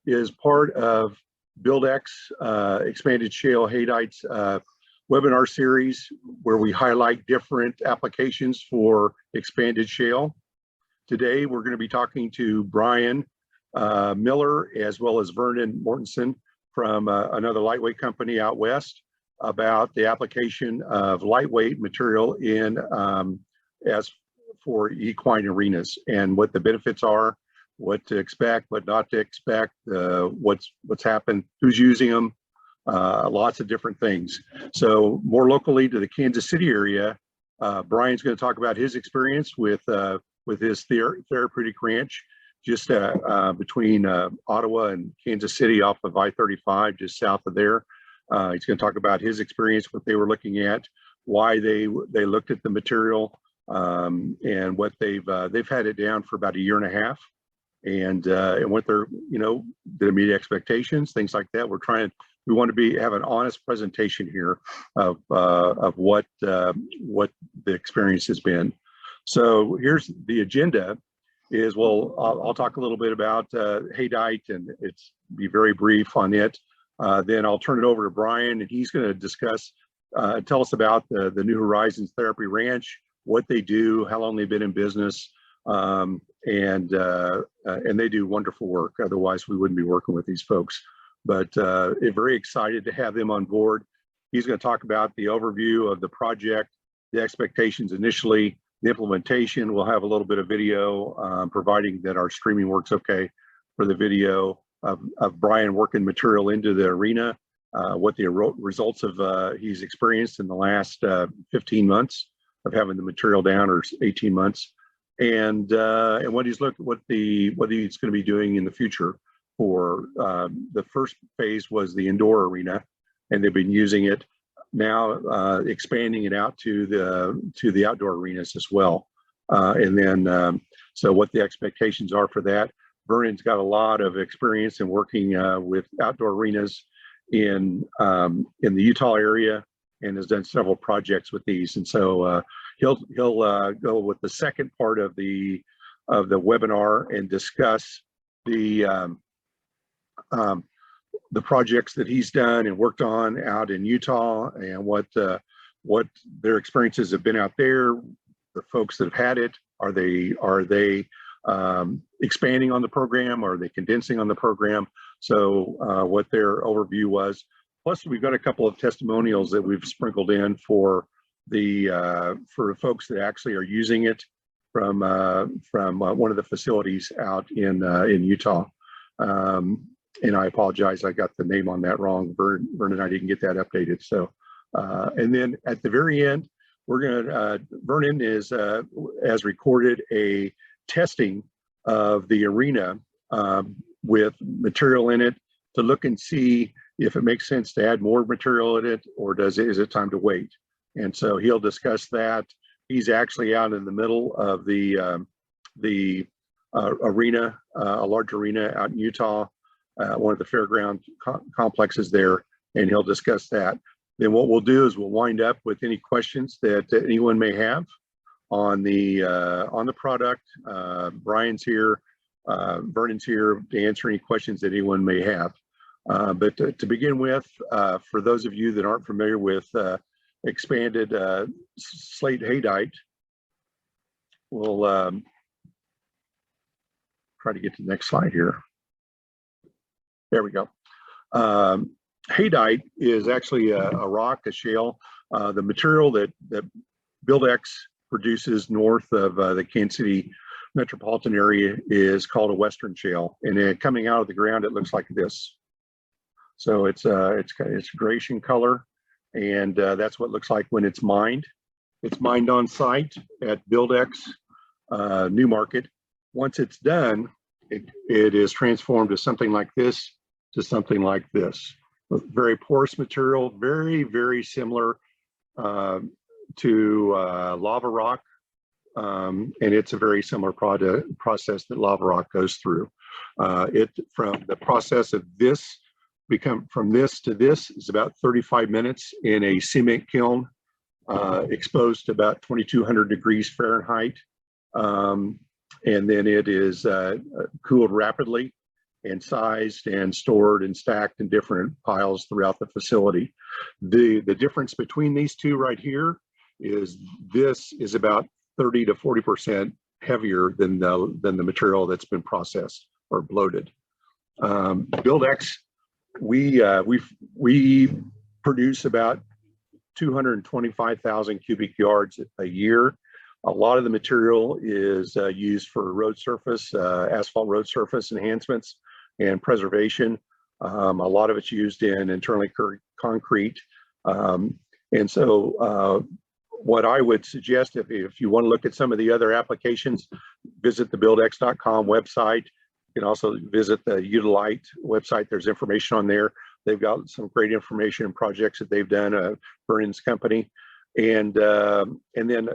is part of Buildex Expanded Shale Haydite's webinar series, where we highlight different applications for expanded shale. Today, we're going to be talking to Brian Miller, as well as Vernon Mortensen from another lightweight company out west, about the application of lightweight material in as for equine arenas, and what the benefits are, what to expect, what not to expect, what's happened, who's using them, lots of different things. So more locally to the Kansas City area, Brian's going to talk about his experience with his therapeutic ranch just between Ottawa and Kansas City off of I-35, just south of there. He's going to talk about his experience, what they were looking at, why they looked at the material, and what they've had it down for about a year and a half, and what their the immediate expectations, things like that. We want to have an honest presentation here of what the experience has been. So here's the agenda. I'll talk a little bit about Haydite, and be very brief on it. Then I'll turn it over to Brian, and he's going to discuss, tell us about the New Horizons Therapy Ranch, what they do, how long they've been in business, and they do wonderful work. Otherwise, we wouldn't be working with these folks. But very excited to have them on board. He's going to talk about the overview of the project, the expectations initially, the implementation. We'll have a little bit of video, providing that our streaming works okay for the video of Brian working material into the arena, what the results of he's experienced in the last 15 months of having the material down, or 18 months, and what he's what he's going to be doing in the future. For the first phase was the indoor arena, and they've been using it now, expanding it out to the outdoor arenas as well. And then so what the expectations are for that. Vernon's got a lot of experience in working with outdoor arenas in the Utah area, and has done several projects with these. And so he'll go with the second part of the webinar and discuss the projects that he's done and worked on out in Utah, and what their experiences have been out there. The folks that have had it, are they expanding on the program? Are they condensing on the program? So what their overview was. Plus, we've got a couple of testimonials that we've sprinkled in for folks that actually are using it from one of the facilities out in Utah. And I apologize, I got the name on that wrong. Vernon and I didn't get that updated. So, and then at the very end, we're gonna Vernon has recorded a testing of the arena with material in it, to look and see if it makes sense to add more material in it, or is it time to wait? And so he'll discuss that. He's actually out in the middle of the arena, a large arena out in Utah, one of the fairground complexes there, and he'll discuss that. Then what we'll do is we'll wind up with any questions that anyone may have on the product. Brian's here, Vernon's here to answer any questions that anyone may have. But to begin with, for those of you that aren't familiar with expanded slate Haydite, we'll try to get to the next slide here. There we go. Haydite is actually a rock, a shale. The material that Buildex produces north of the Kansas City metropolitan area is called a Western shale, and coming out of the ground, it looks like this. So it's grayish in color, and that's what it looks like when it's mined. It's mined on site at Buildex New Market. Once it's done, it is transformed to something like this, to something like this. Very porous material, very, very similar to lava rock, and it's a very similar process that lava rock goes through. From the process of this, from this to this is about 35 minutes in a cement kiln, exposed to about 2200 degrees Fahrenheit, and then it is cooled rapidly, and sized and stored and stacked in different piles throughout the facility. The difference between these two right here is this is about 30 to 40% heavier than the material that's been processed or bloated. Buildex, we produce about 225,000 cubic yards a year. A lot of the material is used for road surface, asphalt road surface enhancements and preservation. A lot of it's used in internally concrete. And so what I would suggest, if you want to look at some of the other applications, visit the buildex.com website. You can also visit the Utelite website. There's information on there. They've got some great information and projects that they've done, Vernon's company. And then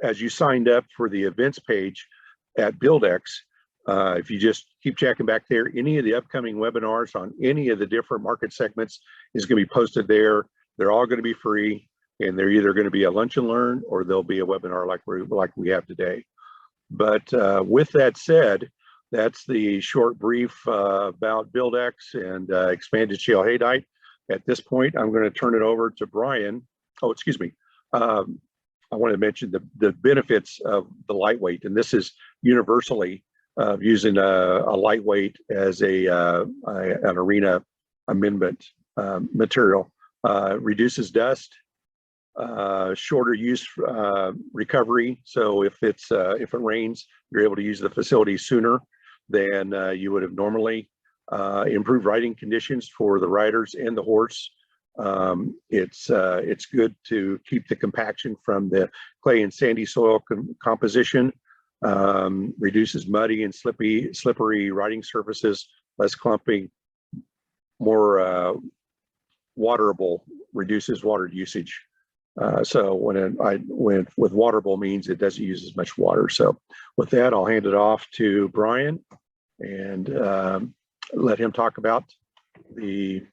as you signed up for the events page at Buildex, if you just keep checking back there, any of the upcoming webinars on any of the different market segments is going to be posted there. They're all going to be free, and they're either going to be a lunch and learn or they'll be a webinar like we have today. But with that said, that's the short brief about Buildex and expanded shale Haydite. At this point, I'm going to turn it over to Brian. Oh, excuse me. I want to mention the benefits of the lightweight, and this is universally using a lightweight as an arena amendment material. Reduces dust, shorter use recovery. So if it rains, you're able to use the facility sooner than you would have normally. Improved riding conditions for the riders and the horse. It's good to keep the compaction from the clay and sandy soil composition. Reduces muddy and slippery riding surfaces, less clumping, more waterable, reduces water usage. So with waterable means it doesn't use as much water. So with that, I'll hand it off to Brian and let him talk about the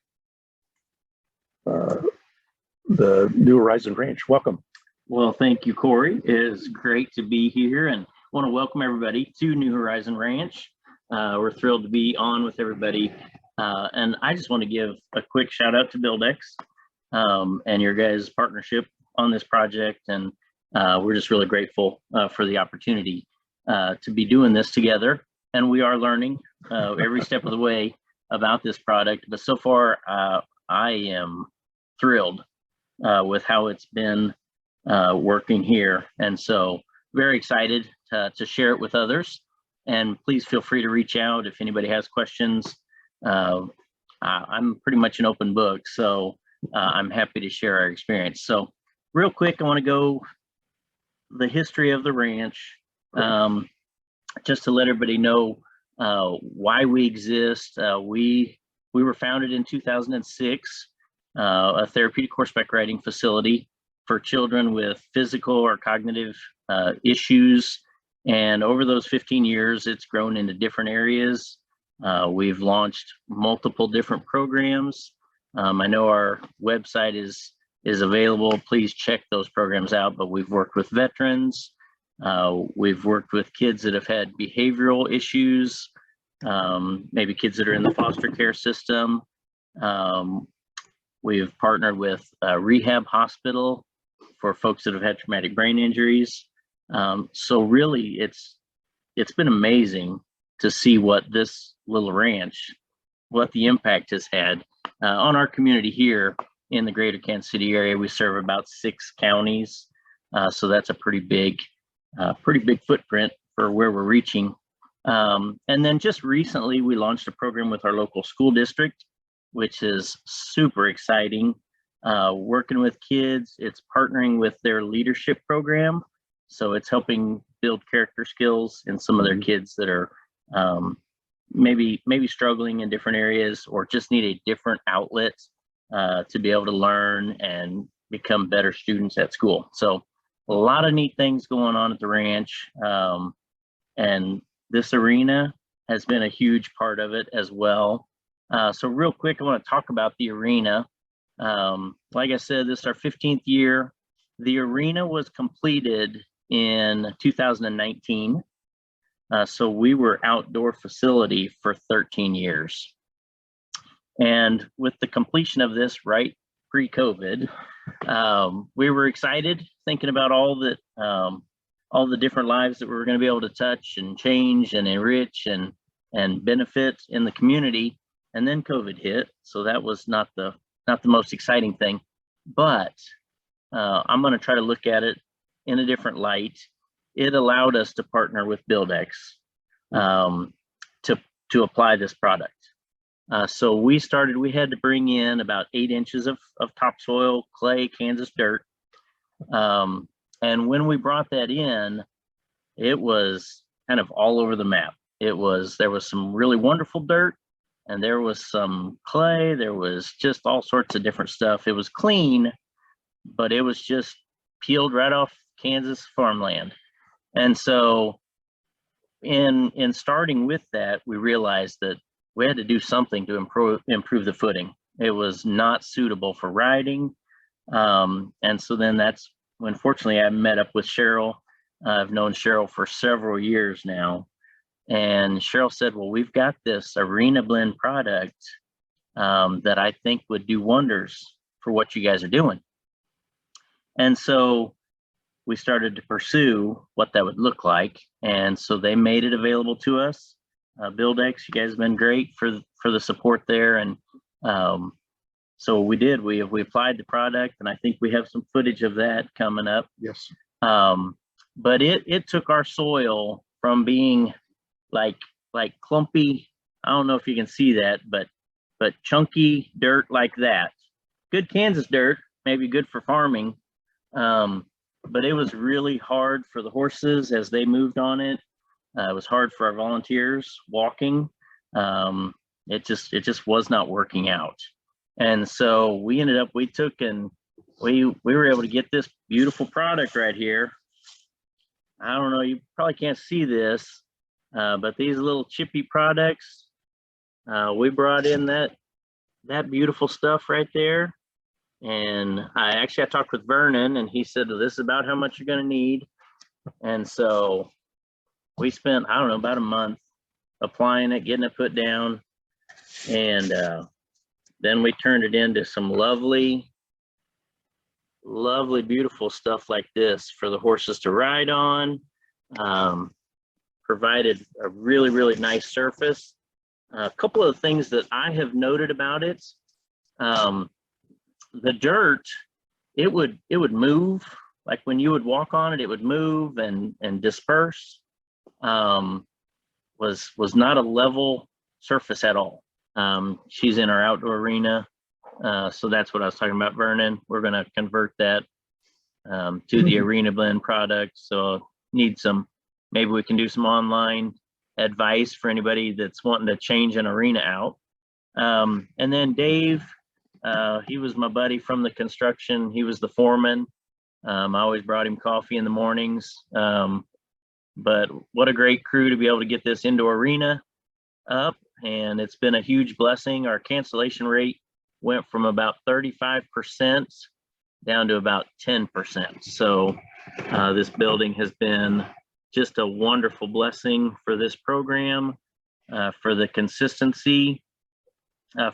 New Horizon Ranch. Welcome. Well, thank you, Corey. It is great to be here, and want to welcome everybody to New Horizon Ranch. We're thrilled to be on with everybody. And I just want to give a quick shout out to Buildex and your guys' partnership on this project. And we're just really grateful for the opportunity to be doing this together. And we are learning every step of the way about this product. But so far, I am thrilled with how it's been working here. And so very excited to share it with others. And please feel free to reach out if anybody has questions. I'm pretty much an open book, so I'm happy to share our experience. So real quick, I want to go the history of the ranch, just to let everybody know why we exist. We were founded in 2006, a therapeutic horseback riding facility for children with physical or cognitive issues. And over those 15 years, it's grown into different areas. We've launched multiple different programs. I know our website is available. Please check those programs out. But we've worked with veterans. We've worked with kids that have had behavioral issues, maybe kids that are in the foster care system. We've partnered with a rehab hospital for folks that have had traumatic brain injuries. So really, it's been amazing to see what this little ranch, what the impact has had on our community here in the greater Kansas City area. We serve about 6 counties, so that's a pretty big footprint for where we're reaching. And then just recently, we launched a program with our local school district, which is super exciting. Working with kids, it's partnering with their leadership program. So it's helping build character skills in some of their kids that are maybe struggling in different areas or just need a different outlet to be able to learn and become better students at school. So a lot of neat things going on at the ranch. And this arena has been a huge part of it as well. So real quick, I want to talk about the arena. Like I said, this is our 15th year. The arena was completed in 2019. So we were outdoor facility for 13 years. And with the completion of this right pre-COVID, we were excited thinking about all the different lives that we were going to be able to touch and change and enrich and benefit in the community. And then COVID hit, so that was not the most exciting thing. But I'm going to try to look at it in a different light. It allowed us to partner with Buildex to apply this product. So we had to bring in about 8 inches of topsoil, clay, Kansas dirt. And when we brought that in, it was kind of all over the map. There was some really wonderful dirt, and there was some clay. There was just all sorts of different stuff. It was clean, but it was just peeled right off Kansas farmland. And so in starting with that, we realized that we had to do something to improve the footing. It was not suitable for riding. And so then that's when, fortunately, I met up with Cheryl. I've known Cheryl for several years now. And Cheryl said, well, we've got this Arena Blend product that I think would do wonders for what you guys are doing. And so we started to pursue what that would look like. And so they made it available to us. Buildex, you guys have been great for the support there. And so we did, we applied the product, and I think we have some footage of that coming up. Yes. But it took our soil from being like clumpy, I don't know if you can see that, but chunky dirt like that. Good Kansas dirt, maybe good for farming. But it was really hard for the horses as they moved on it. It was hard for our volunteers walking. It just was not working out. And so we were able to get this beautiful product right here. I don't know, you probably can't see this, but these little chippy products, we brought in that beautiful stuff right there. And I talked with Vernon, and he said, well, this is about how much you're going to need. And so we spent, I don't know, about a month applying it, getting it put down. And then we turned it into some lovely, beautiful stuff like this for the horses to ride on. Provided a really, really nice surface. A couple of things that I have noted about it. The dirt, it would move. Like when you would walk on it, it would move and disperse. Was not a level surface at all. She's in our outdoor arena, so that's what I was talking about, Vernon. We're going to convert that to the Arena Blend product. So maybe we can do some online advice for anybody that's wanting to change an arena out. And then Dave, he was my buddy from the construction. He was the foreman. I always brought him coffee in the mornings. But what a great crew to be able to get this indoor arena up. And it's been a huge blessing. Our cancellation rate went from about 35% down to about 10%. So this building has been just a wonderful blessing for this program, for the consistency,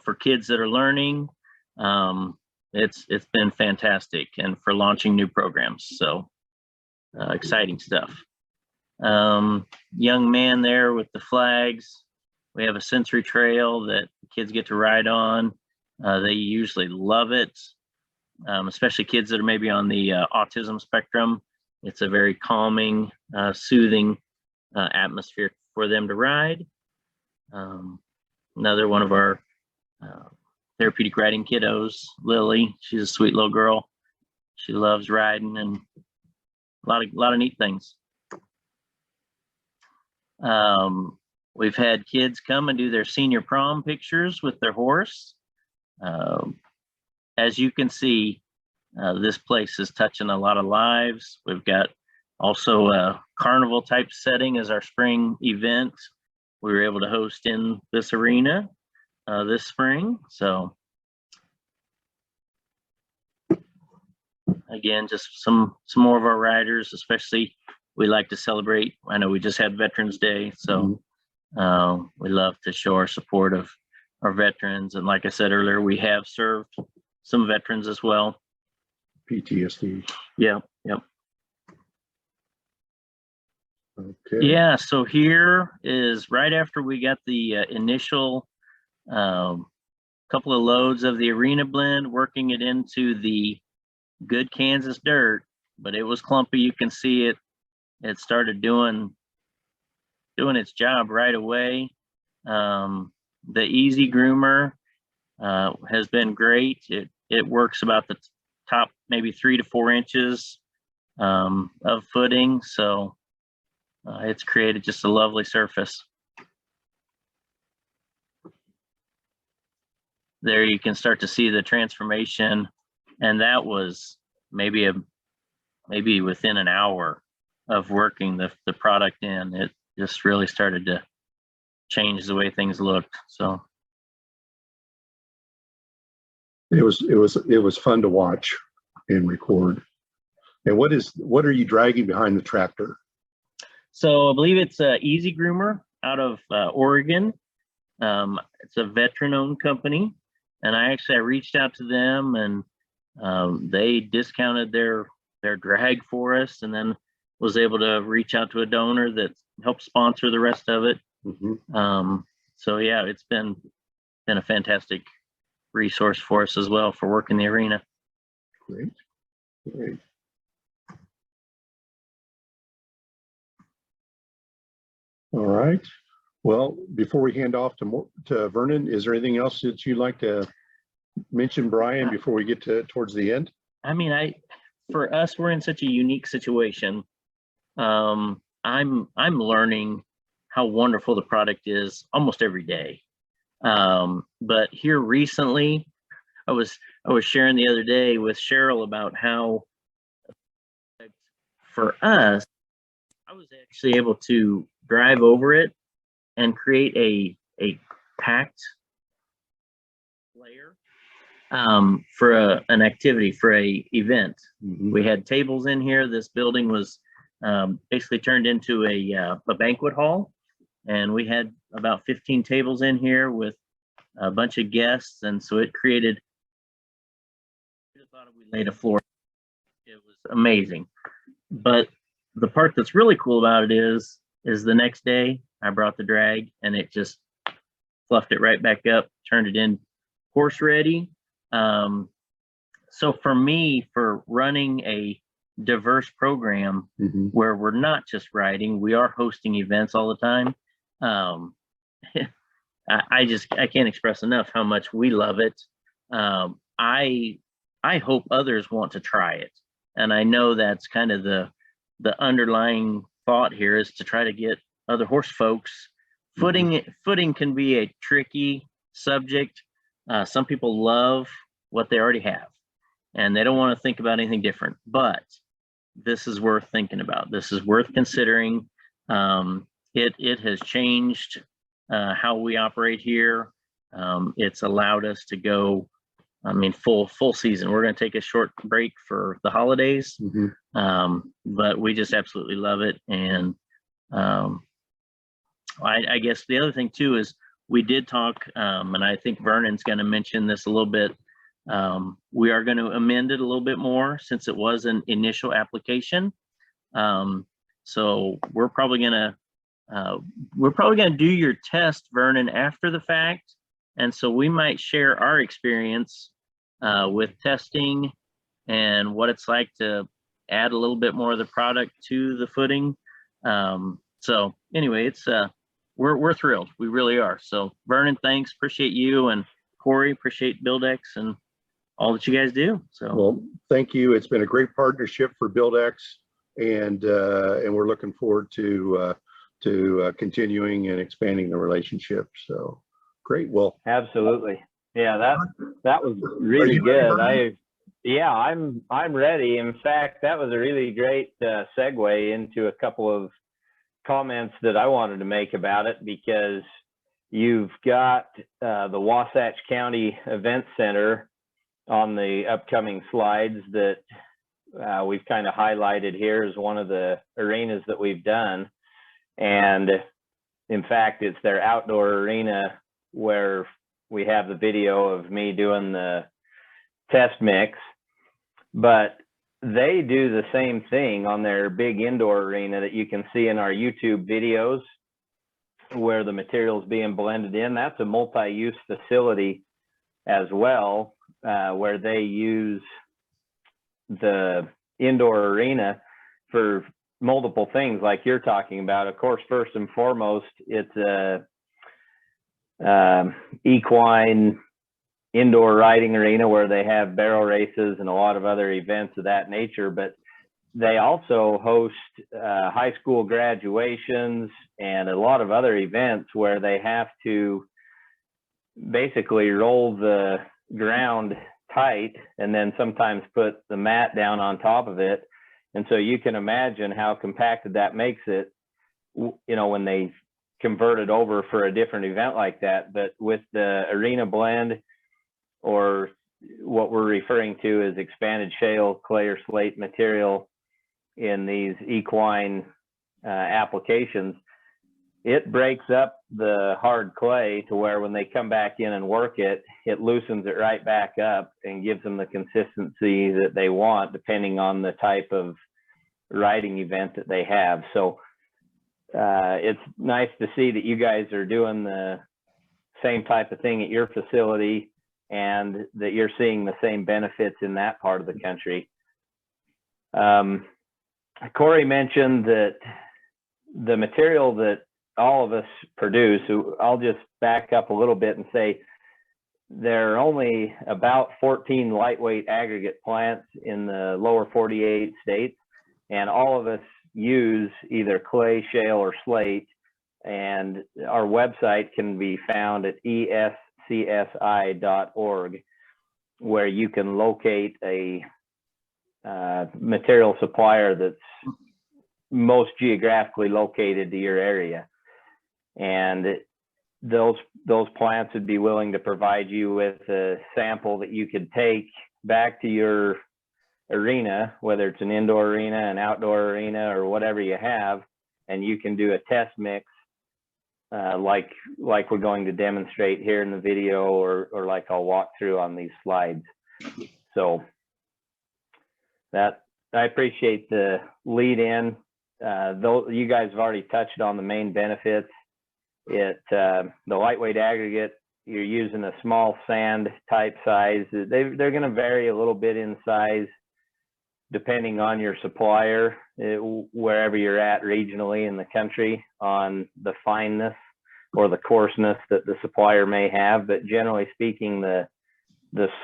for kids that are learning. It's been fantastic, and for launching new programs. So exciting stuff. Young man there with the flags. We have a sensory trail that kids get to ride on. They usually love it, especially kids that are maybe on the autism spectrum. It's a very calming, soothing atmosphere for them to ride. Another one of our therapeutic riding kiddos, Lily. She's a sweet little girl. She loves riding, and a lot of neat things. We've had kids come and do their senior prom pictures with their horse. As you can see, this place is touching a lot of lives. We've got also a carnival type setting as our spring event. We were able to host in this arena this spring. So again, just some more of our riders, especially we like to celebrate. I know we just had Veterans Day, so we love to show our support of our veterans. And like I said earlier, we have served some veterans as well. PTSD. Yeah, yep. Okay. Yeah, so here is right after we got the initial couple of loads of the Arena blend, working it into the good Kansas dirt, but it was clumpy. You can see it started doing its job right away. The Easy Groomer has been great. It works about the top maybe 3 to 4 inches of footing, so it's created just a lovely surface. There you can start to see the transformation, and that was maybe within an hour of working the product in. It just really started to change the way things looked. So it was fun to watch and record. And what are you dragging behind the tractor? So I believe it's a Easy Groomer out of Oregon. It's a veteran-owned company, and I reached out to them, and they discounted their drag for us, and then was able to reach out to a donor that helped sponsor the rest of it. So yeah, it's been a fantastic resource for us as well for working the arena. Great. All right. Well, before we hand off to Vernon, is there anything else that you'd like to mention, Brian, before we get towards the end? I mean, for us, we're in such a unique situation. I'm learning how wonderful the product is almost every day. But here recently, I was sharing the other day with Cheryl about how for us, I was actually able to drive over it and create a packed layer for an activity, for a event. We had tables in here. This building was basically turned into a banquet hall, and we had about 15 tables in here with a bunch of guests, and so it created. I thought we laid a floor. It was amazing, but the part that's really cool about it is the next day I brought the drag, and it just fluffed it right back up, turned it in horse ready. So for me, for running a diverse program where we're not just riding, we are hosting events all the time. I can't express enough how much we love it. I hope others want to try it, and I know that's kind of the underlying thought here, is to try to get other horse folks. Footing can be a tricky subject. Some people love what they already have, and they don't want to think about anything different, but this is worth thinking about. This is worth considering. It has changed how we operate here. It's allowed us to go, I mean, full season. We're going to take a short break for the holidays, but we just absolutely love it. And I guess the other thing too is we did talk, and I think Vernon's going to mention this a little bit. We are going to amend it a little bit more since it was an initial application. So we're probably going to do your test, Vernon, after the fact. And so we might share our experience with testing and what it's like to add a little bit more of the product to the footing. So anyway, it's we're thrilled. We really are. So Vernon, thanks. Appreciate you, and Corey, appreciate Buildex and all that you guys do. So well, thank you. It's been a great partnership for Buildex, and we're looking forward to continuing and expanding the relationship. So great. Well, absolutely. Yeah, that was really good. I'm ready. In fact, that was a really great segue into a couple of comments that I wanted to make about it, because you've got the Wasatch County Event Center on the upcoming slides that we've kind of highlighted here as one of the arenas that we've done. And in fact, it's their outdoor arena where we have the video of me doing the test mix, but they do the same thing on their big indoor arena that you can see in our YouTube videos where the material's being blended in. That's a multi-use facility as well, where they use the indoor arena for multiple things like you're talking about. Of course, first and foremost, it's a equine indoor riding arena where they have barrel races and a lot of other events of that nature, but they also host high school graduations and a lot of other events where they have to basically roll the ground tight and then sometimes put the mat down on top of it. And so you can imagine how compacted that makes it, you know, when they convert it over for a different event like that. But with the arena blend, or what we're referring to as expanded shale, clay, or slate material in these equine applications, it breaks up the hard clay to where when they come back in and work it, it loosens it right back up and gives them the consistency that they want depending on the type of riding event that they have. So it's nice to see that you guys are doing the same type of thing at your facility and that you're seeing the same benefits in that part of the country. Corey mentioned that the material that all of us produce, I'll just back up a little bit and say there are only about 14 lightweight aggregate plants in the lower 48 states, and all of us use either clay, shale, or slate, and our website can be found at escsi.org, where you can locate a material supplier that's most geographically located to your area. And those plants would be willing to provide you with a sample that you could take back to your arena, whether it's an indoor arena, an outdoor arena, or whatever you have, and you can do a test mix like we're going to demonstrate here in the video, or like I'll walk through on these slides. So that, I appreciate the lead in. Though you guys have already touched on the main benefits. The lightweight aggregate, you're using a small sand type size. They're going to vary a little bit in size depending on your supplier, wherever you're at regionally in the country, on the fineness or the coarseness that the supplier may have. But generally speaking, the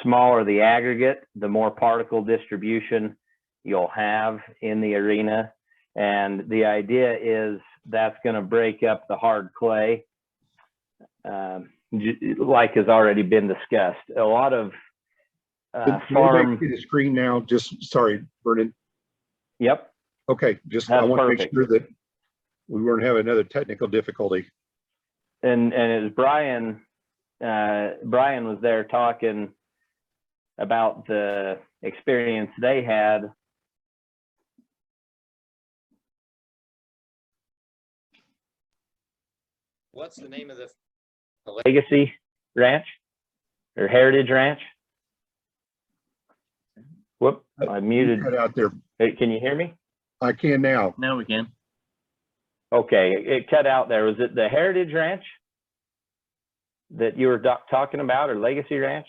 smaller the aggregate, the more particle distribution you'll have in the arena. And the idea is that's going to break up the hard clay, like has already been discussed. A lot of farm. Can you the screen now? Just sorry, Vernon. Yep. Okay, just That's I want perfect. to make sure that we weren't having another technical difficulty. And as Brian was there talking about the experience they had. What's the name of the Legacy Ranch or Heritage Ranch? Whoop, I muted. Cut out there. Hey, can you hear me? I can now. Now we can. Okay, it cut out there. Was it the Heritage Ranch that you were talking about, or Legacy Ranch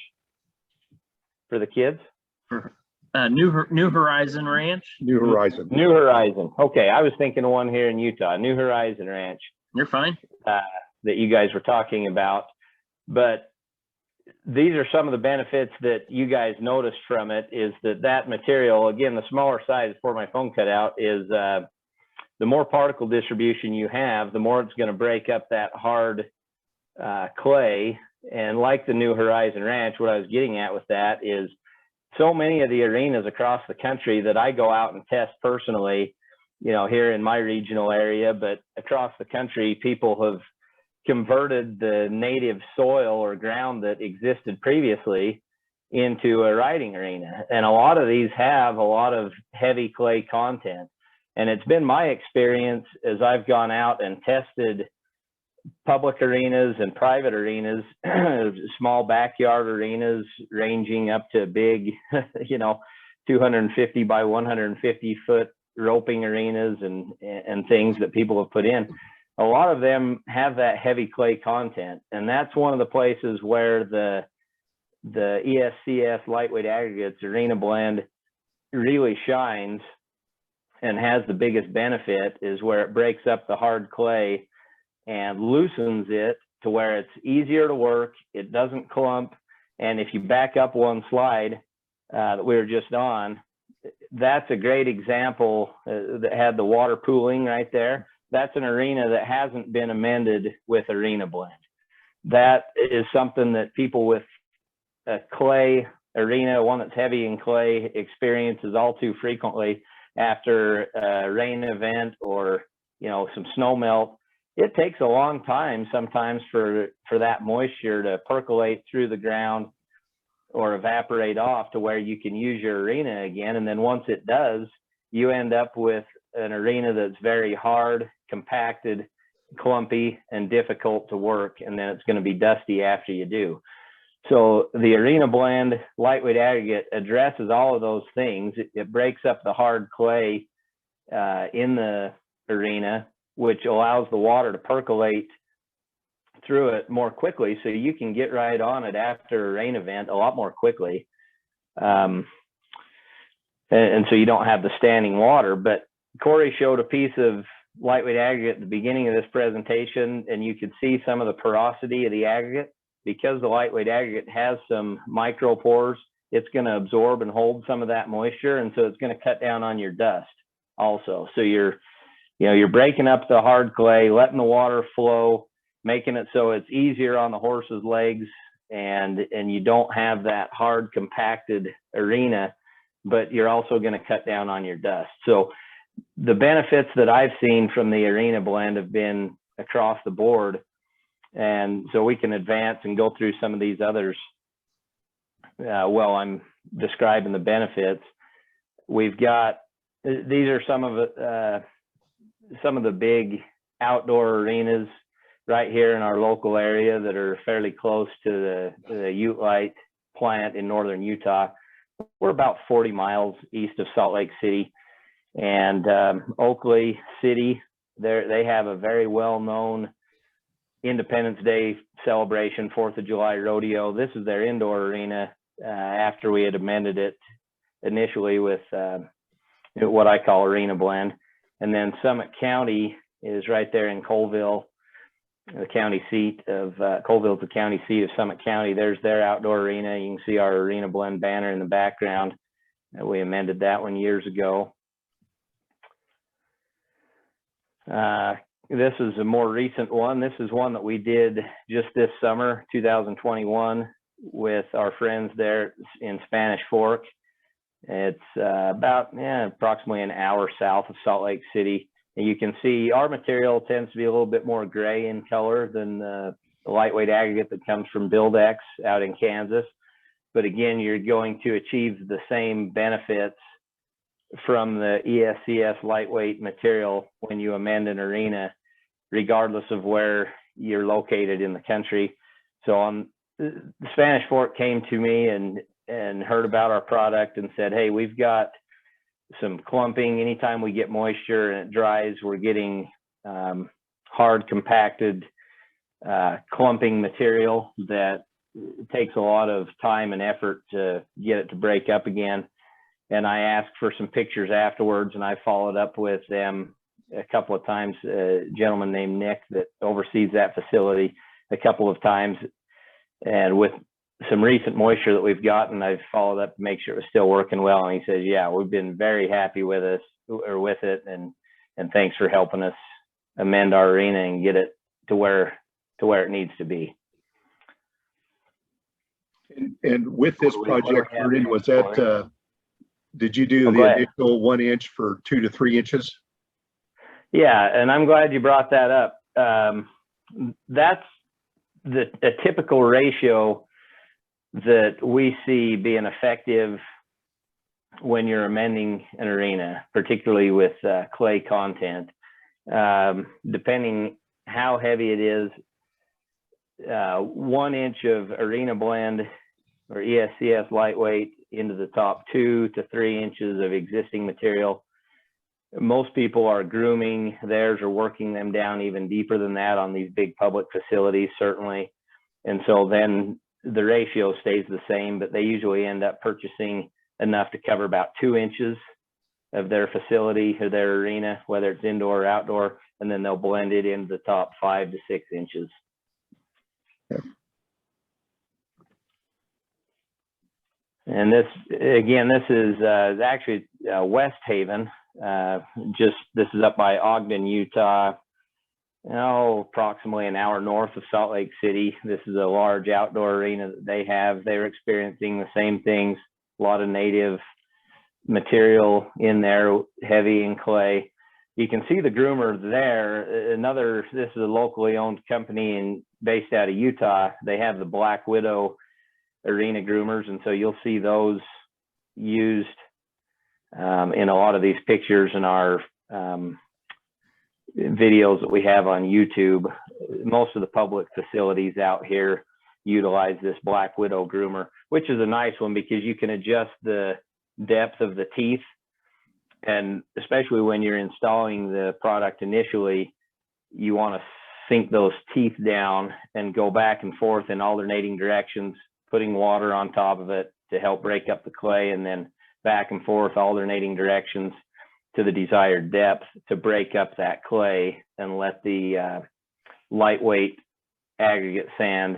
for the kids? For New Horizon Ranch. New Horizon. New Horizon. Okay, I was thinking of one here in Utah, New Horizon Ranch. You're fine. That you guys were talking about, but these are some of the benefits that you guys noticed from it. Is that material, again, the smaller size before my phone cut out, is the more particle distribution you have, the more it's going to break up that hard clay. And like the New Horizon Ranch, what I was getting at with that is so many of the arenas across the country that I go out and test personally, you know, here in my regional area, but across the country, people have converted the native soil or ground that existed previously into a riding arena. And a lot of these have a lot of heavy clay content. And it's been my experience as I've gone out and tested public arenas and private arenas, small backyard arenas ranging up to big, 250 by 150 foot roping arenas and things that people have put in. A lot of them have that heavy clay content. And that's one of the places where the ESCS lightweight aggregates arena blend really shines and has the biggest benefit, is where it breaks up the hard clay and loosens it to where it's easier to work, it doesn't clump. And if you back up one slide that we were just on, that's a great example that had the water pooling right there. That's an arena that hasn't been amended with arena blend. That is something that people with a clay arena, one that's heavy in clay, experiences all too frequently after a rain event or some snow melt. It takes a long time sometimes for that moisture to percolate through the ground or evaporate off to where you can use your arena again. And then once it does, you end up with an arena that's very hard, compacted, clumpy, and difficult to work. And then it's going to be dusty after you do. So the arena blend lightweight aggregate addresses all of those things. It breaks up the hard clay in the arena, which allows the water to percolate through it more quickly, so you can get right on it after a rain event a lot more quickly. And so you don't have the standing water. But Corey showed a piece of lightweight aggregate at the beginning of this presentation, and you could see some of the porosity of the aggregate. Because the lightweight aggregate has some micropores, it's going to absorb and hold some of that moisture, and so it's going to cut down on your dust also. So you're breaking up the hard clay, letting the water flow, making it so it's easier on the horse's legs, and you don't have that hard compacted arena, but you're also going to cut down on your dust. So the benefits that I've seen from the arena blend have been across the board. And so we can advance and go through some of these others while I'm describing the benefits. We've got, these are some of the big outdoor arenas right here in our local area that are fairly close to the Utelite plant in northern Utah. We're about 40 miles east of Salt Lake City. And Oakley City, they have a very well-known Independence Day celebration, 4th of July rodeo. This is their indoor arena after we had amended it initially with what I call arena blend. And then Summit County is right there in Colville, the county seat of Colville is the county seat of Summit County. There's their outdoor arena. You can see our arena blend banner in the background. We amended that one years ago. This is a more recent one. This is one that we did just this summer, 2021, with our friends there in Spanish Fork. It's about approximately an hour south of Salt Lake City. And you can see our material tends to be a little bit more gray in color than the lightweight aggregate that comes from Buildex out in Kansas. But again, you're going to achieve the same benefits from the ESCS lightweight material when you amend an arena, regardless of where you're located in the country. So the Spanish Fork came to me and heard about our product and said, hey, we've got some clumping. Anytime we get moisture and it dries, we're getting hard compacted clumping material that takes a lot of time and effort to get it to break up again. And I asked for some pictures afterwards, and I followed up with them a couple of times, a gentleman named Nick that oversees that facility a couple of times. And with some recent moisture that we've gotten, I've followed up to make sure it was still working well. And he says, yeah, we've been very happy with it. And thanks for helping us amend our arena and get it to where it needs to be. And with this project, Vernon, was that, did you do the initial 1 inch for 2 to 3 inches? Yeah, and I'm glad you brought that up. That's a typical ratio that we see being effective when you're amending an arena, particularly with clay content. Depending how heavy it is, 1 inch of arena blend or ESCS lightweight into the top 2 to 3 inches of existing material. Most people are grooming theirs or working them down even deeper than that on these big public facilities, certainly. And so then the ratio stays the same, but they usually end up purchasing enough to cover about 2 inches of their facility or their arena, whether it's indoor or outdoor, and then they'll blend it into the top 5 to 6 inches. And this, again, this is actually West Haven. This is up by Ogden, Utah. Approximately an hour north of Salt Lake City. This is a large outdoor arena that they have. They're experiencing the same things. A lot of native material in there, heavy in clay. You can see the groomer there. This is a locally owned company based out of Utah. They have the Black Widow arena groomers, and so you'll see those used in a lot of these pictures in our videos that we have on YouTube. Most of the public facilities out here utilize this Black Widow groomer, which is a nice one because you can adjust the depth of the teeth, and especially when you're installing the product initially, you want to sink those teeth down and go back and forth in alternating directions, putting water on top of it to help break up the clay, and then back and forth alternating directions to the desired depth to break up that clay and let the lightweight aggregate sand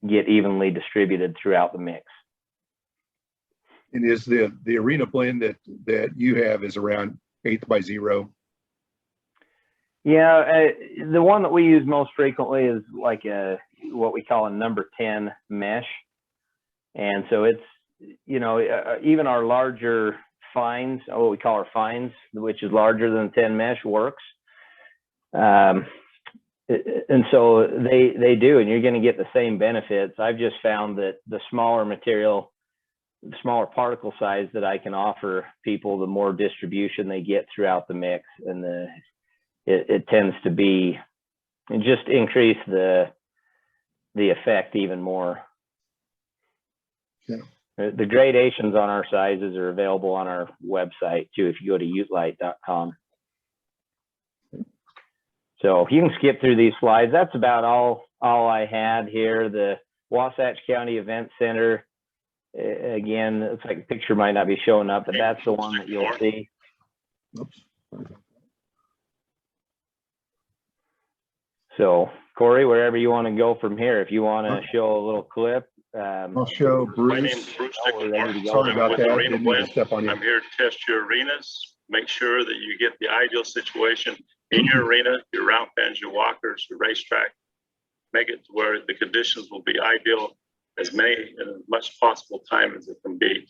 get evenly distributed throughout the mix. And is the arena blend that you have is around 1/8 by 0? Yeah, the one that we use most frequently is like what we call a number 10 mesh. And so it's, even our larger fines, what we call our fines, which is larger than 10 mesh, works. And so they do, and you're going to get the same benefits. I've just found that the smaller material, the smaller particle size that I can offer people, the more distribution they get throughout the mix, and it tends to be, and just increase the effect even more. Yeah. The gradations on our sizes are available on our website too, if you go to utelite.com. So you can skip through these slides. That's about all I had here. The Wasatch County Event Center, again, it's like the picture might not be showing up, but that's the one that you'll see. Oops. So Corey, wherever you want to go from here, if you want to show a little clip. I'll show Bruce. My name's Bruce Dickelmore. Sorry about with that. Arena Didn't mean to Blend. step on you. I'm here to test your arenas, make sure that you get the ideal situation in your arena, your route fans, your walkers, your racetrack. Make it to where the conditions will be ideal as much possible time as it can be.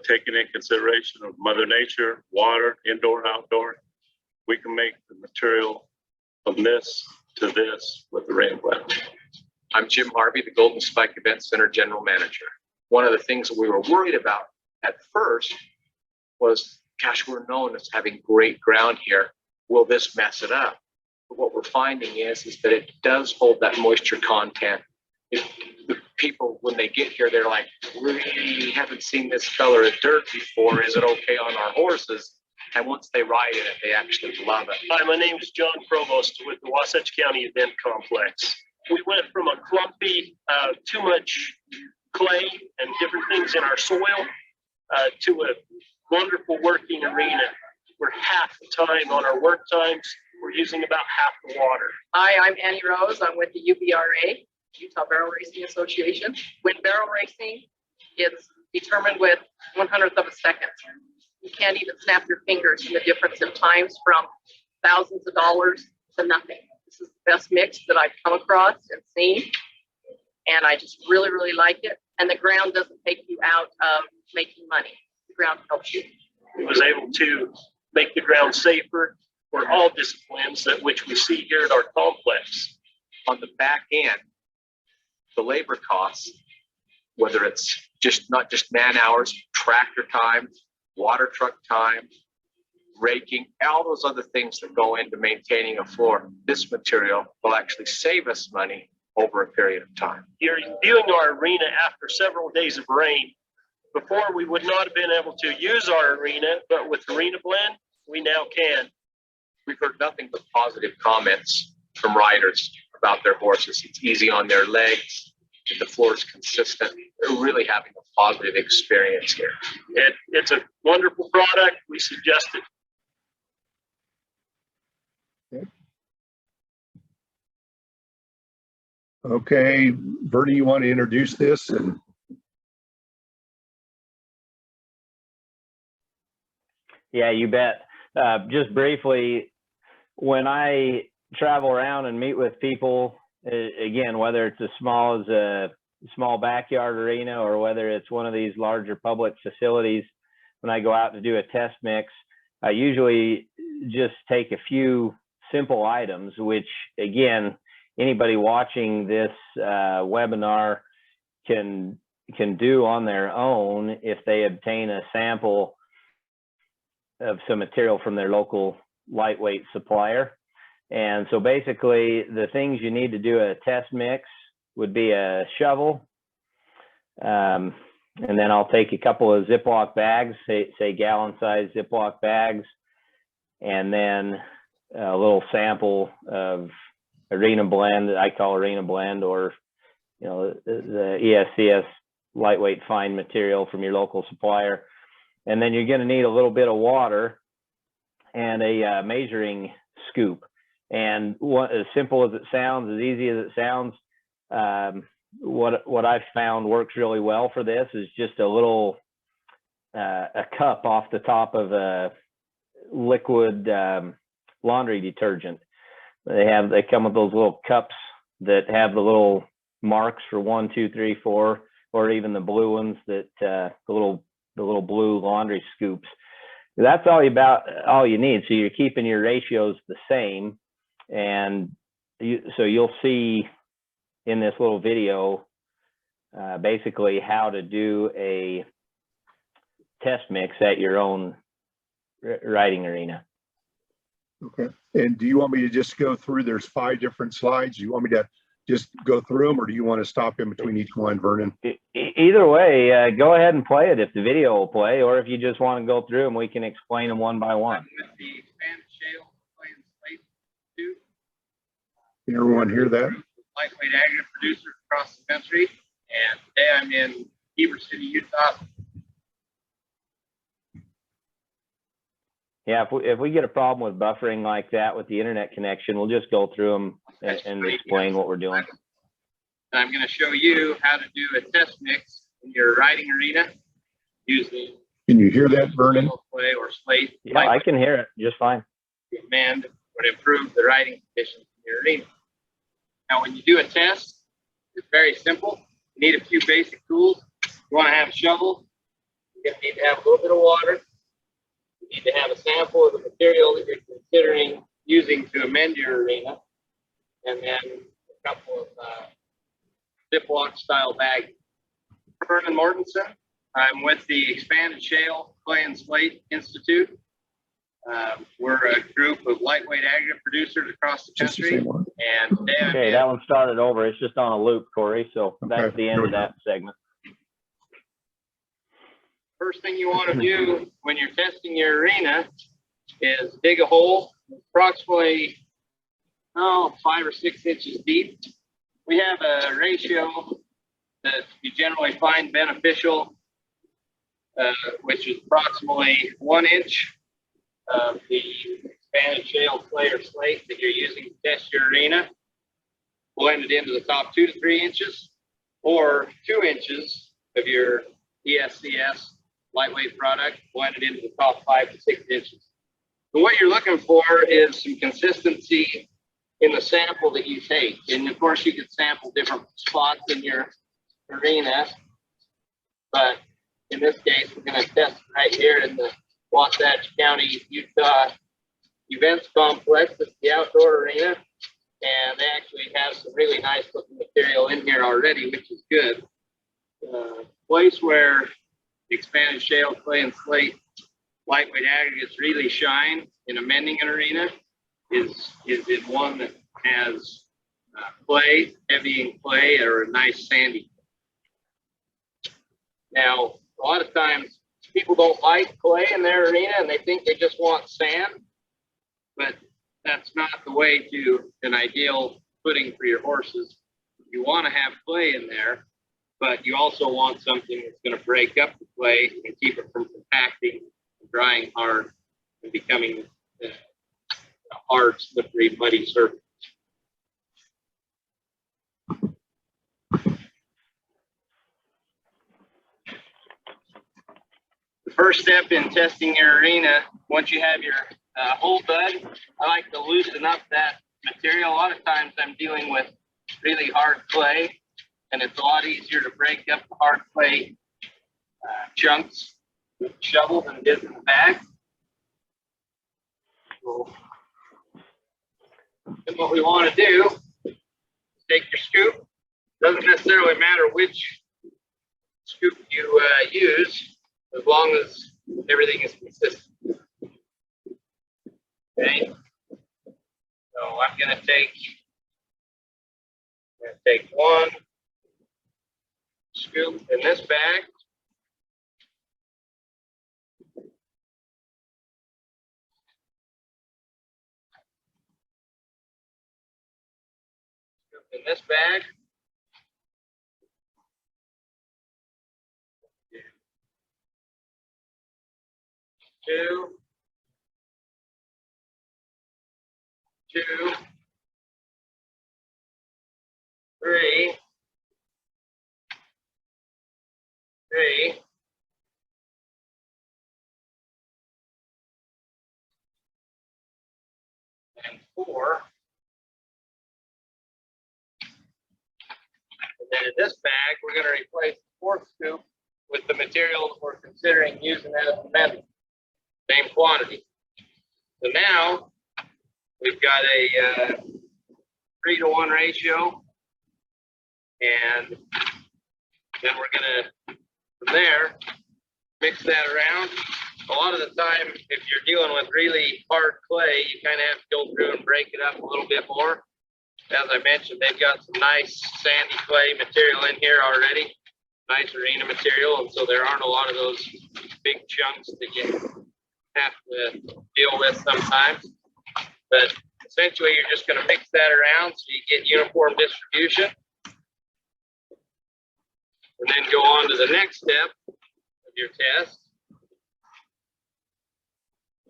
Taking in consideration of Mother Nature, water, indoor, outdoor, we can make the material from this to this with the Arena Blend. I'm Jim Harvey, the Golden Spike Event Center General Manager. One of the things that we were worried about at first was, gosh, we're known as having great ground here. Will this mess it up? But what we're finding is that it does hold that moisture content. The people, when they get here, they're like, we haven't seen this color of dirt before. Is it okay on our horses? And once they ride in it, they actually love it. Hi, my name is John Provost with the Wasatch County Event Complex. We went from a clumpy, too much clay and different things in our soil to a wonderful working arena. We're half the time on our work times. We're using about half the water. Hi, I'm Annie Rose. I'm with the UBRA, Utah Barrel Racing Association. With barrel racing, it's determined with 1/100th of a second. You can't even snap your fingers in the difference in times from thousands of dollars to nothing. This is the best mix that I've come across and seen, and I just really, really like it. And the ground doesn't take you out of making money. The ground helps you. It was able to make the ground safer for all disciplines that which we see here at our complex. On the back end, the labor costs whether it's not just man hours, tractor time, water truck time, raking, all those other things that go into maintaining a floor. This material will actually save us money over a period of time. You're viewing our arena after several days of rain. Before, we would not have been able to use our arena, but with Arena Blend, we now can. We've heard nothing but positive comments from riders about their horses. It's easy on their legs. The floor is consistent. They're really having a positive experience here. It's a wonderful product. We suggest it. Okay, Bernie, you want to introduce this? And Yeah, you bet. Just briefly, when I travel around and meet with people, again, whether it's as small as a small backyard arena or whether it's one of these larger public facilities, when I go out to do a test mix, I usually just take a few simple items, which again, anybody watching this webinar can do on their own if they obtain a sample of some material from their local lightweight supplier. And so basically the things you need to do a test mix would be a shovel. And then I'll take a couple of Ziploc bags, say gallon size Ziploc bags, and then a little sample of Arena Blend that I call Arena Blend, or the ESCS lightweight fine material from your local supplier. And then you're going to need a little bit of water and a measuring scoop. And as simple as it sounds, as easy as it sounds, what I've found works really well for this is just a little a cup off the top of a liquid laundry detergent. They come with those little cups that have the little marks for 1, 2, 3, 4, or even the blue ones that the little blue laundry scoops. That's all you need. So you're keeping your ratios the same, and so you'll see in this little video basically how to do a test mix at your own riding arena. okay. And do you want me to just go through? There's 5 different slides. Do you want me to just go through them, or do you want to stop in between each one, Vernon? Either way, go ahead and play it if the video will play, or if you just want to go through them, we can explain them one by one. With the expanded shale playing slate too. Can everyone hear that? Lightweight agri producers across the country, and today I'm in Heber City, Utah. Yeah, if we get a problem with buffering like that with the internet connection, we'll just go through them and explain what we're doing. And I'm going to show you how to do a test mix in your riding arena using Can you hear that, Vernon? clay or slate. Yeah, I can hear it just fine. Demand would improve the riding conditions in your arena. Now, when you do a test, it's very simple. You need a few basic tools. You want to have a shovel. You need to have a little bit of water. You need to have a sample of the material that you're considering using to amend your arena, and then a couple of Ziploc style bags. Vernon Mortensen. I'm with the Expanded Shale Clay and Slate Institute. We're a group of lightweight agri producers across the Just the country. same one. And today I'm Okay, in- that one started over. It's just on a loop, Corey. So that's Okay, the end here we of that segment. First thing you want to do when you're testing your arena is dig a hole approximately 5 or 6 inches deep. We have a ratio that you generally find beneficial, which is approximately 1 inch of the expanded shale clay or slate that you're using to test your arena, blended into the top 2 to 3 inches, or 2 inches of your ESCS lightweight product blended into the top 5 to 6 inches. And what you're looking for is some consistency in the sample that you take. And of course, you can sample different spots in your arena, but in this case, we're going to test right here in the Wasatch County, Utah Events Complex. It's the outdoor arena, and they actually have some really nice looking material in here already, which is good. place where expanded shale, clay, and slate lightweight aggregates really shine in a mending arena is in one that has clay, heavy in clay, or a nice sandy. Now, a lot of times people don't like clay in their arena and they think they just want sand, but that's not the way to an ideal footing for your horses. You want to have clay in there, but you also want something that's going to break up the clay and keep it from compacting, drying hard, and becoming a hard, slippery, muddy surface. The first step in testing your arena, once you have your hole dug, I like to loosen up that material. A lot of times I'm dealing with really hard clay, and it's a lot easier to break up the hard clay chunks with a shovel than it is in the bag. So, and what we want to do is take your scoop. Doesn't necessarily matter which scoop you use, as long as everything is consistent. Okay, so I'm going to take one scoop in this bag. Scoop in this bag. Two, three, and four. And then in this bag, we're going to replace the fourth scoop with the material that we're considering using as a method. Same quantity. So now we've got a 3-to-1 ratio, and then we're going to, from there, mix that around. A lot of the time, if you're dealing with really hard clay, you kind of have to go through and break it up a little bit more. As I mentioned, they've got some nice sandy clay material in here already, nice arena material, and so there aren't a lot of those big chunks that you have to deal with sometimes. But essentially, you're just going to mix that around so you get uniform distribution. And then go on to the next step of your test.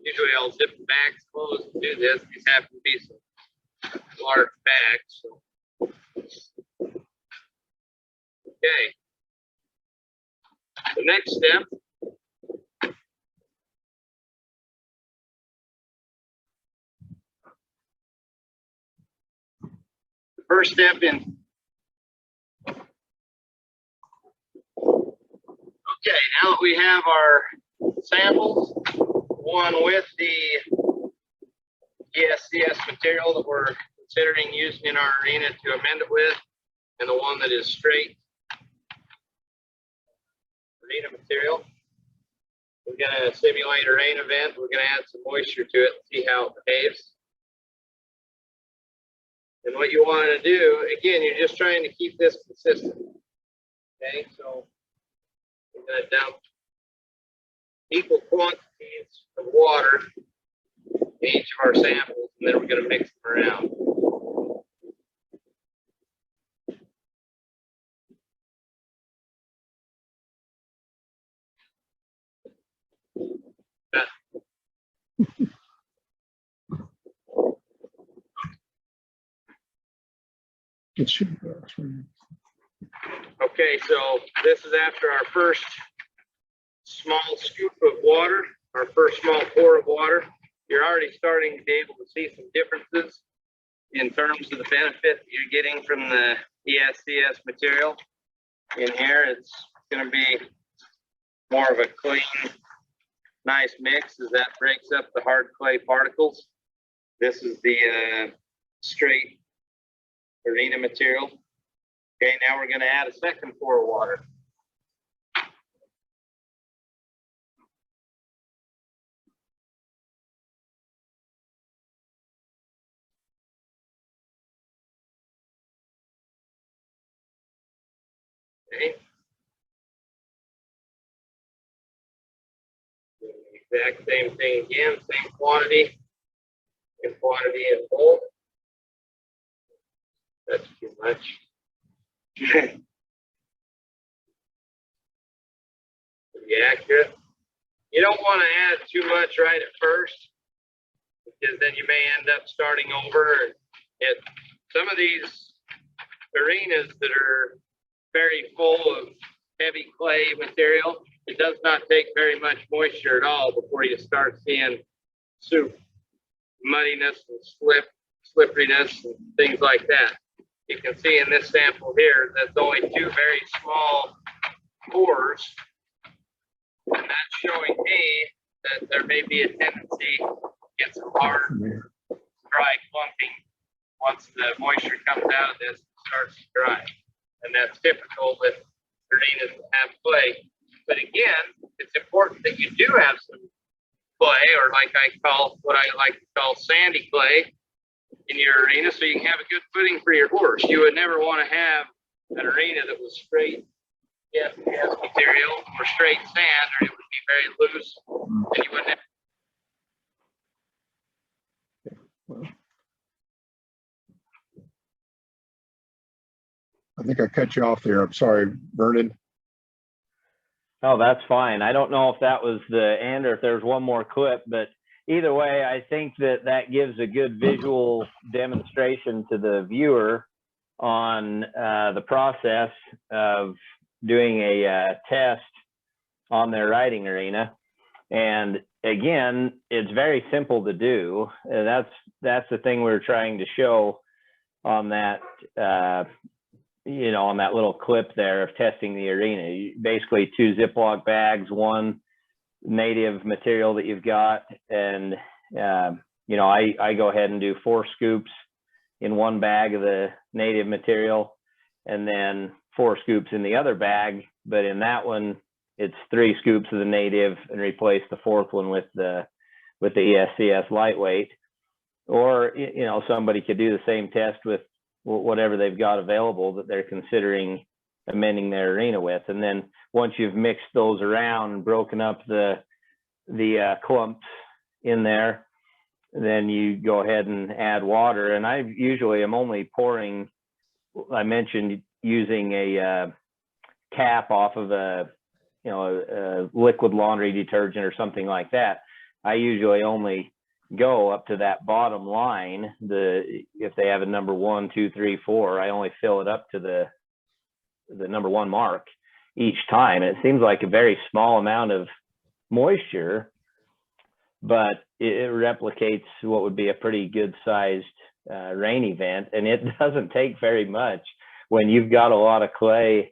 Usually I'll zip the bags closed to do this. These happen to be some large bags. So. Okay. The next step first step in. Okay, now that we have our samples, one with the ESCS material that we're considering using in our arena to amend it with, and the one that is straight arena material, we're going to simulate a rain event. We're going to add some moisture to it and see how it behaves. And what you want to do, again, you're just trying to keep this consistent. Okay, so we're going to dump equal quantities of water in each of our samples, and then we're going to mix them around. It should be. Okay, so this is after our first small scoop of water, our first small pour of water. You're already starting to be able to see some differences in terms of the benefit that you're getting from the ESCS material. In here, it's going to be more of a clean, nice mix as that breaks up the hard clay particles. This is the straight arena material. Okay, now we're going to add a second pour of water. Okay. Exact same thing again, same quantity and whole. That's too much. Be accurate. You don't want to add too much right at first, because then you may end up starting over. And some of these arenas that are very full of heavy clay material, it does not take very much moisture at all before you start seeing soup, muddiness and slipperiness and things like that. You can see in this sample here, that's only 2 very small pores. And that's showing me that there may be a tendency to get some hard, dry clumping once the moisture comes out of this and starts to dry. And that's typical with arenas that have clay. But again, it's important that you do have some clay, or what I like to call sandy clay in your arena, so you can have a good footing for your horse. You would never want to have an arena that was straight material or straight sand, or it would be very loose, and you wouldn't have. I think I cut you off there. I'm sorry, Vernon. Oh, that's fine. I don't know if that was the end or if there's one more clip, but either way, I think that gives a good visual demonstration to the viewer on the process of doing a test on their riding arena. And again, it's very simple to do. That's the thing we're trying to show on that, on that little clip there of testing the arena. Basically 2 Ziploc bags, 1 native material that you've got, and I go ahead and do 4 scoops in 1 bag of the native material, and then 4 scoops in the other bag. But in that one, it's 3 scoops of the native, and replace the 4th one with the ESCS lightweight. Or somebody could do the same test with whatever they've got available that they're considering amending their arena with. And then once you've mixed those around and broken up the clumps in there, then you go ahead and add water. And I usually am only pouring, I mentioned using a cap off of a liquid laundry detergent or something like that. I usually only go up to that bottom line. If they have a number 1, 2, 3, 4, I only fill it up to the number 1 mark each time. It seems like a very small amount of moisture, but it replicates what would be a pretty good sized rain event. And it doesn't take very much when you've got a lot of clay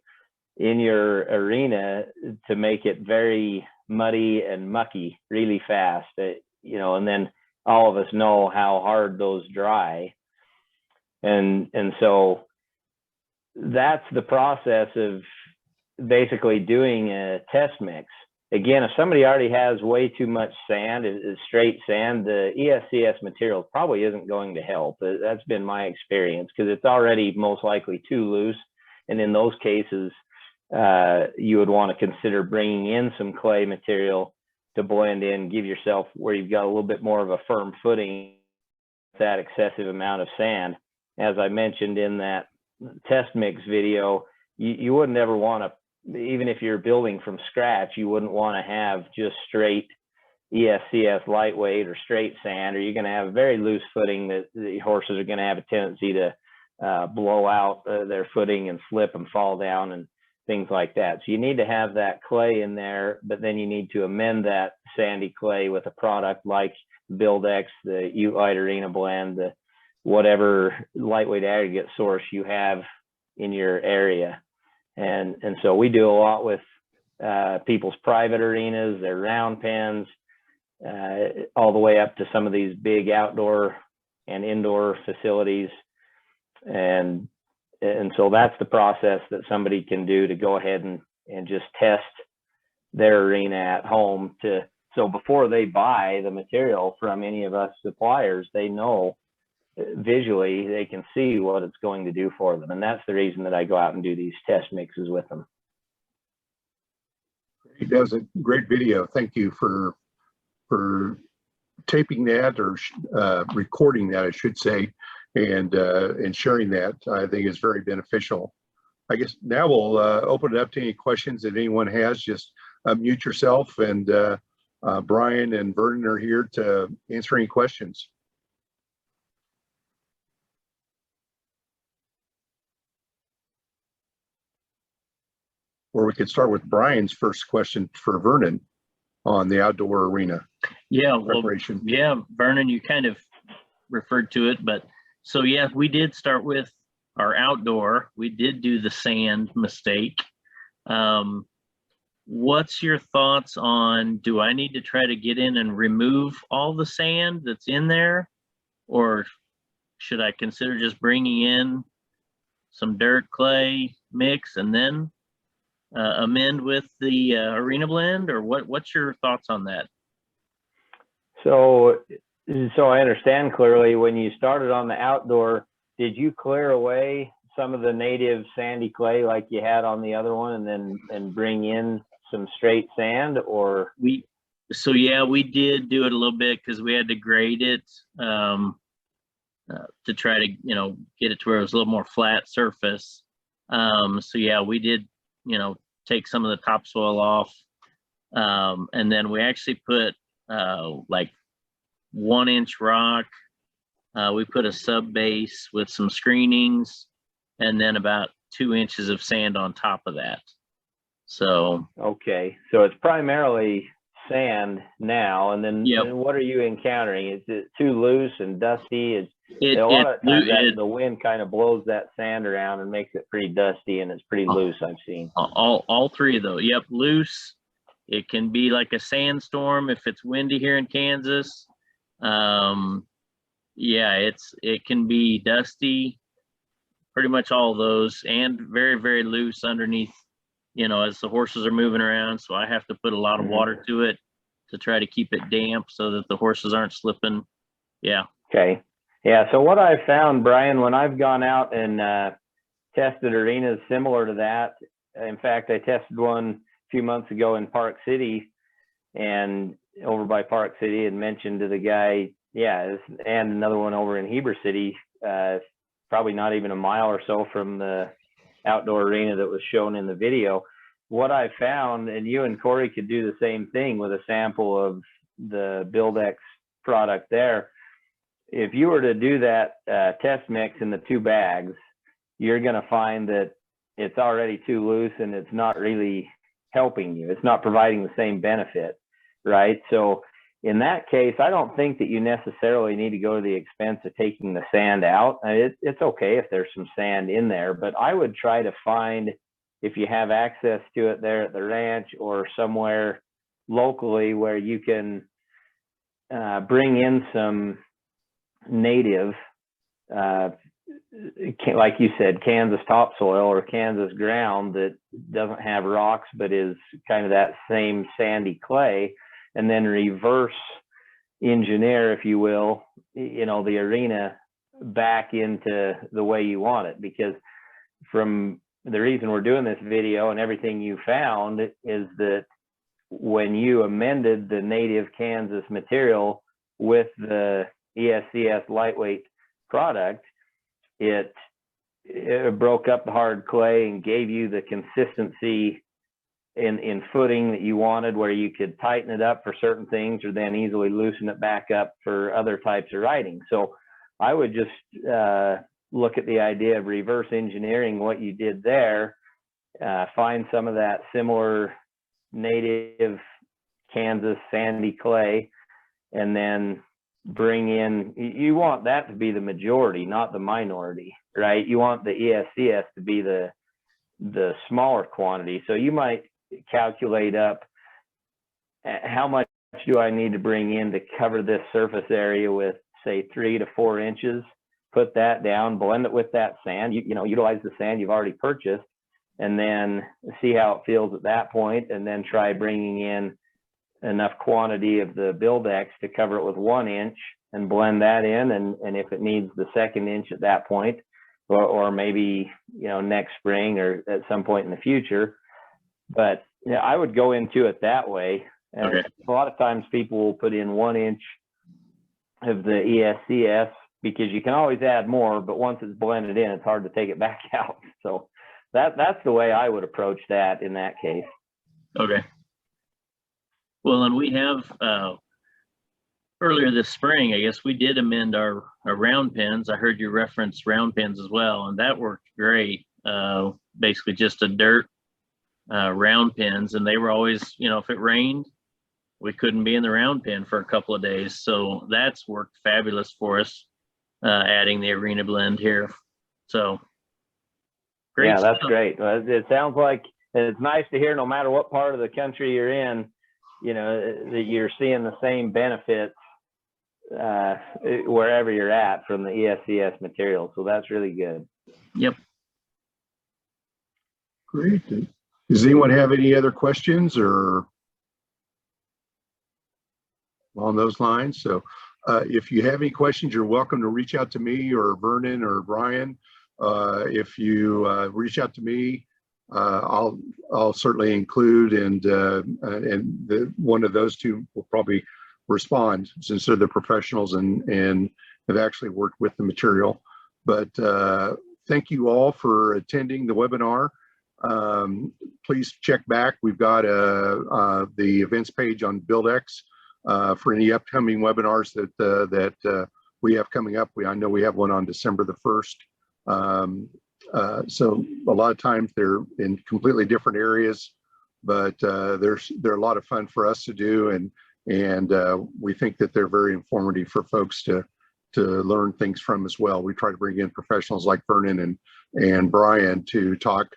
in your arena to make it very muddy and mucky really fast, and then all of us know how hard those dry. And so that's the process of basically doing a test mix. Again, if somebody already has way too much sand, it's straight sand, the ESCS material probably isn't going to help. That's been my experience, because it's already most likely too loose. And in those cases, you would want to consider bringing in some clay material to blend in, give yourself where you've got a little bit more of a firm footing with that excessive amount of sand. As I mentioned in that test mix video, you wouldn't ever want to, even if you're building from scratch, you wouldn't want to have just straight ESCS lightweight or straight sand, or you're going to have a very loose footing that the horses are going to have a tendency to blow out their footing and slip and fall down and things like that. So you need to have that clay in there, but then you need to amend that sandy clay with a product like Buildex, the Utelite Arena blend, the whatever lightweight aggregate source you have in your area. And so we do a lot with people's private arenas, their round pens, all the way up to some of these big outdoor and indoor facilities. And so that's the process that somebody can do to go ahead and just test their arena at home. So before they buy the material from any of us suppliers, they know visually they can see what it's going to do for them. And that's the reason that I go out and do these test mixes with them. He does a great video. Thank you for taping that, or recording that, I should say, and sharing that. I think is very beneficial. I guess now we'll open it up to any questions that anyone has. Just mute yourself, and Brian and Vernon are here to answer any questions. Or we could start with Brian's first question for Vernon on the outdoor arena. Yeah, well, preparation. yeah, Vernon, you kind of referred to it, but so yeah, we did start with our outdoor. We did do the sand mistake. What's your thoughts on, do I need to try to get in and remove all the sand that's in there? Or should I consider just bringing in some dirt clay mix and then amend with the arena blend? Or what's your thoughts on that? So I understand clearly, when you started on the outdoor, did you clear away some of the native sandy clay like you had on the other one, and bring in some straight sand? Or so yeah, we did do it a little bit because we had to grade it to try to, get it to where it was a little more flat surface. So yeah, we did, take some of the topsoil off. And then we actually put like 1-inch rock. We put a sub base with some screenings, and then about 2 inches of sand on top of that. So okay, so it's primarily sand now, and then yep. And what are you encountering? Is it too loose and dusty? A a lot of times the wind kind of blows that sand around and makes it pretty dusty, and it's pretty loose, I've seen. All three of those. Yep, loose. It can be like a sandstorm if it's windy here in Kansas. Yeah, it can be dusty, pretty much all of those, and very, very loose underneath, as the horses are moving around. So I have to put a lot of water to it to try to keep it damp so that the horses aren't slipping. Yeah. Okay. Yeah. So what I've found, Brian, when I've gone out and tested arenas similar to that, in fact, I tested one a few months ago in Park City, and over by Park City, and mentioned to the guy, and another one over in Heber City, probably not even a mile or so from the outdoor arena that was shown in the video. What I found, and you and Corey could do the same thing with a sample of the Buildex product there. If you were to do that test mix in the 2 bags, you're going to find that it's already too loose, and it's not really helping you. It's not providing the same benefit, right? So in that case, I don't think that you necessarily need to go to the expense of taking the sand out. It's okay if there's some sand in there, but I would try to find, if you have access to it there at the ranch or somewhere locally where you can bring in some native, like you said, Kansas topsoil or Kansas ground that doesn't have rocks but is kind of that same sandy clay, and then reverse engineer, if you will, the arena back into the way you want it. Because from the reason we're doing this video and everything you found is that when you amended the native Kansas material with the ESCS lightweight product, it broke up the hard clay and gave you the consistency in footing that you wanted, where you could tighten it up for certain things or then easily loosen it back up for other types of riding. So I would just look at the idea of reverse engineering what you did there, find some of that similar native Kansas sandy clay, and then bring in, you want that to be the majority, not the minority, right? You want the ESCS to be the smaller quantity. So you might calculate up how much do I need to bring in to cover this surface area with, say, 3 to 4 inches, put that down, blend it with that sand, utilize the sand you've already purchased, and then see how it feels at that point, and then try bringing in enough quantity of the Buildex to cover it with 1 inch, and blend that in. And if it needs the 2nd inch at that point, or maybe, next spring or at some point in the future. But I would go into it that way. And Okay. a lot of times people will put in 1 inch of the ESCS because you can always add more, but once it's blended in, it's hard to take it back out. So that's the way I would approach that in that case. Okay. Well, and we have, earlier this spring, I guess we did amend our round pins. I heard you reference round pins as well, and that worked great. Basically just a dirt round pins, and they were always, if it rained, we couldn't be in the round pen for a couple of days. So that's worked fabulous for us, adding the arena blend here. So great. Yeah, that's stuff. great. It sounds like it's nice to hear, no matter what part of the country you're in, that you're seeing the same benefits wherever you're at from the ESCS material. So that's really good. Yep. Great. Does anyone have any other questions or along those lines? So if you have any questions, you're welcome to reach out to me or Vernon or Brian. If you reach out to me, I'll certainly include and one of those two will probably respond, since they're the professionals and have actually worked with the material. But thank you all for attending the webinar. Please check back. We've got the events page on Buildex for any upcoming webinars that we have coming up. I know we have one on December the 1st. So a lot of times they're in completely different areas, but they're a lot of fun for us to do, and we think that they're very informative for folks to learn things from as well. We try to bring in professionals like Vernon and Brian to talk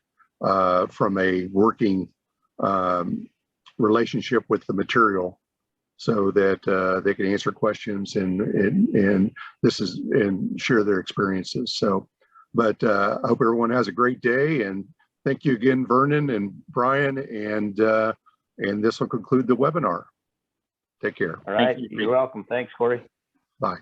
from a working relationship with the material, so that they can answer questions and share their experiences. So, but I hope everyone has a great day, and thank you again, Vernon and Brian, and this will conclude the webinar. Take care. All right. You're welcome. Thanks, Corey. Bye.